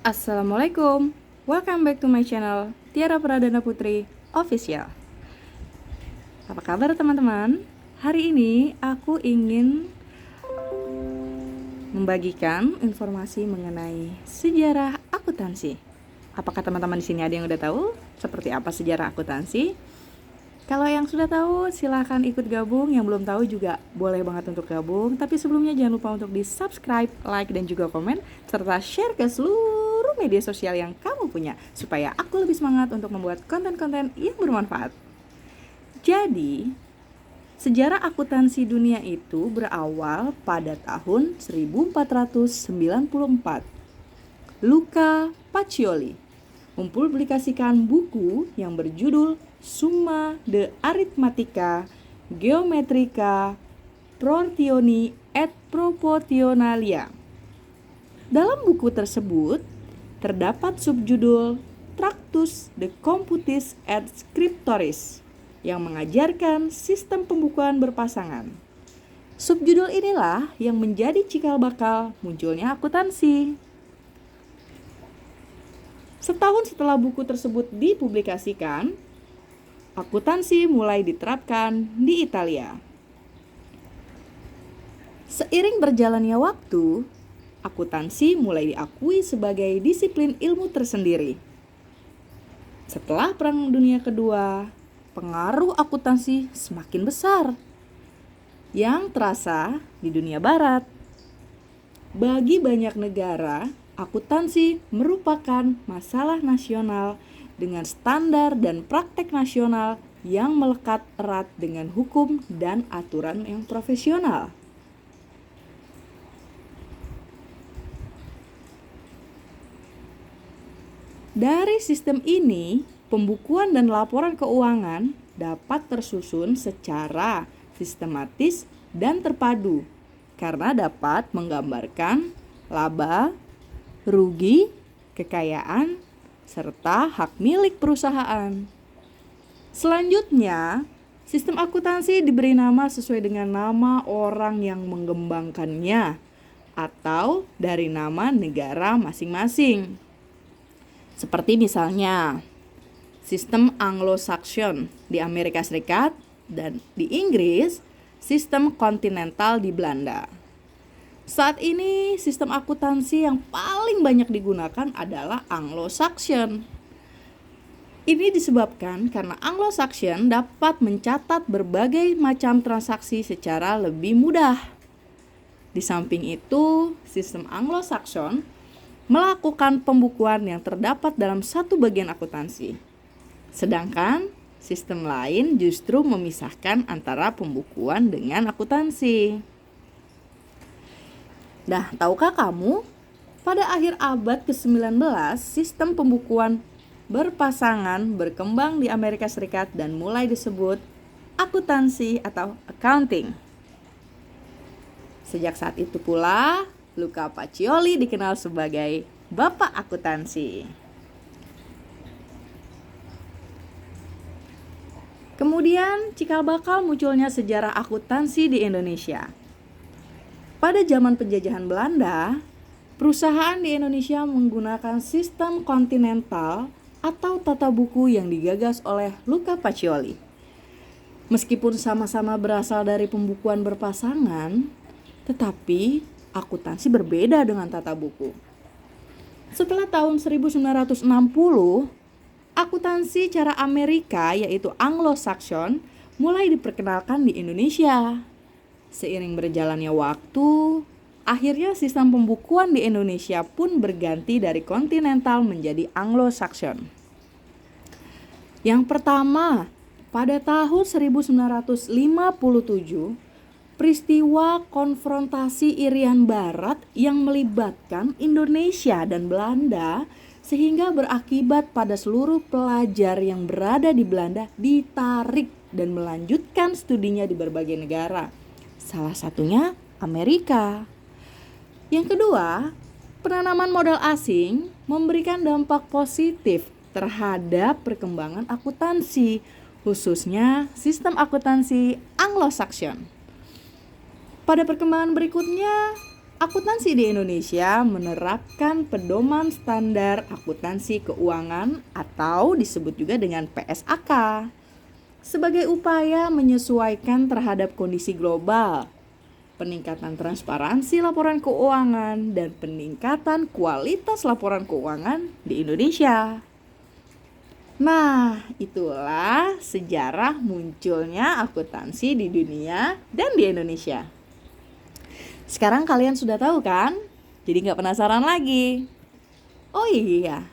Assalamualaikum, welcome back to my channel Tiara Pradana Putri Official. Apa kabar teman-teman? Hari ini aku ingin membagikan informasi mengenai sejarah akuntansi. Apakah teman-teman di sini ada yang udah tahu seperti apa sejarah akuntansi? Kalau yang sudah tahu silahkan ikut gabung, yang belum tahu juga boleh banget untuk gabung. Tapi sebelumnya jangan lupa untuk di subscribe, like, dan juga komen, serta share ke seluruh media sosial yang kamu punya, supaya aku lebih semangat untuk membuat konten-konten yang bermanfaat. Jadi, sejarah akuntansi dunia itu berawal pada tahun 1494. Luca Pacioli mempublikasikan buku yang berjudul Summa de Arithmetica Geometrica Proportioni et Proportionalia. Dalam buku tersebut terdapat subjudul Tractus de Computis et Scriptoris yang mengajarkan sistem pembukuan berpasangan. Subjudul inilah yang menjadi cikal bakal munculnya akuntansi. Setahun setelah buku tersebut dipublikasikan, akuntansi mulai diterapkan di Italia. Seiring berjalannya waktu, akuntansi mulai diakui sebagai disiplin ilmu tersendiri. Setelah Perang Dunia Kedua, pengaruh akuntansi semakin besar yang terasa di dunia barat. Bagi banyak negara, akuntansi merupakan masalah nasional dengan standar dan praktek nasional yang melekat erat dengan hukum dan aturan yang profesional. Dari sistem ini, pembukuan dan laporan keuangan dapat tersusun secara sistematis dan terpadu karena dapat menggambarkan laba, rugi, kekayaan, serta hak milik perusahaan. Selanjutnya, sistem akuntansi diberi nama sesuai dengan nama orang yang mengembangkannya atau dari nama negara masing-masing. Seperti misalnya, sistem Anglo-Saxon di Amerika Serikat dan di Inggris, sistem kontinental di Belanda. Saat ini sistem akuntansi yang paling banyak digunakan adalah Anglo-Saxon. Ini disebabkan karena Anglo-Saxon dapat mencatat berbagai macam transaksi secara lebih mudah. Di samping itu, sistem Anglo-Saxon melakukan pembukuan yang terdapat dalam satu bagian akuntansi. Sedangkan sistem lain justru memisahkan antara pembukuan dengan akuntansi. Nah, tahukah kamu, pada akhir abad ke-19, sistem pembukuan berpasangan berkembang di Amerika Serikat dan mulai disebut akuntansi atau accounting. Sejak saat itu pula, Luca Pacioli dikenal sebagai Bapak Akuntansi. Kemudian, cikal bakal munculnya sejarah akuntansi di Indonesia. Pada zaman penjajahan Belanda, perusahaan di Indonesia menggunakan sistem kontinental atau tata buku yang digagas oleh Luca Pacioli. Meskipun sama-sama berasal dari pembukuan berpasangan, tetapi akuntansi berbeda dengan tata buku. Setelah tahun 1960, akuntansi cara Amerika yaitu Anglo-Saxon mulai diperkenalkan di Indonesia. Seiring berjalannya waktu, akhirnya sistem pembukuan di Indonesia pun berganti dari kontinental menjadi Anglo-Saxon. Yang pertama, pada tahun 1957, peristiwa konfrontasi Irian Barat yang melibatkan Indonesia dan Belanda sehingga berakibat pada seluruh pelajar yang berada di Belanda ditarik dan melanjutkan studinya di berbagai negara. Salah satunya Amerika. Yang kedua, penanaman modal asing memberikan dampak positif terhadap perkembangan akuntansi, khususnya sistem akuntansi Anglo-Saxon. Pada perkembangan berikutnya, Akuntansi di Indonesia menerapkan pedoman standar akuntansi keuangan atau disebut juga dengan PSAK sebagai upaya menyesuaikan terhadap kondisi global, peningkatan transparansi laporan keuangan, dan peningkatan kualitas laporan keuangan di Indonesia. Nah, itulah sejarah munculnya akuntansi di dunia dan di Indonesia. Sekarang kalian sudah tahu kan? Jadi nggak penasaran lagi. Oh iya,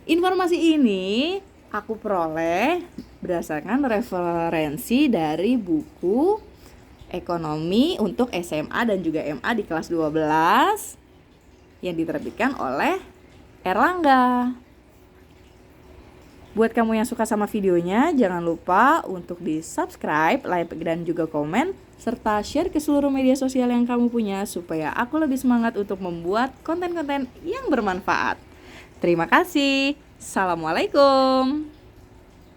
informasi ini aku peroleh berdasarkan referensi dari buku Ekonomi untuk SMA dan juga MA di kelas 12 yang diterbitkan oleh Erlangga. Buat kamu yang suka sama videonya, jangan lupa untuk di-subscribe, like, dan juga komen, serta share ke seluruh media sosial yang kamu punya supaya aku lebih semangat untuk membuat konten-konten yang bermanfaat. Terima kasih. Assalamualaikum.